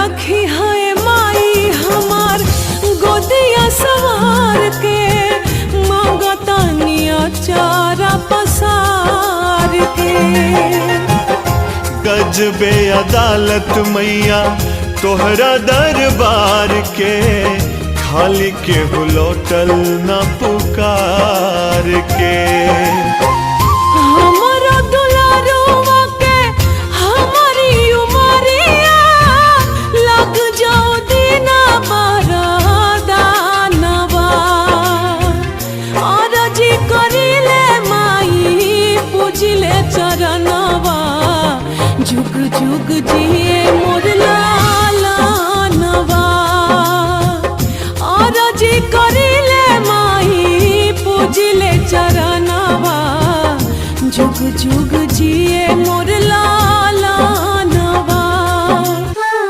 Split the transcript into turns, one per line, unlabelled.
राखी है माई हमार गोदिया सवार के, मांगतानिया चारा पसार के।
गजबे अदालत मैया तोहरा दरबार के, खाली के लौटल न पुकार के।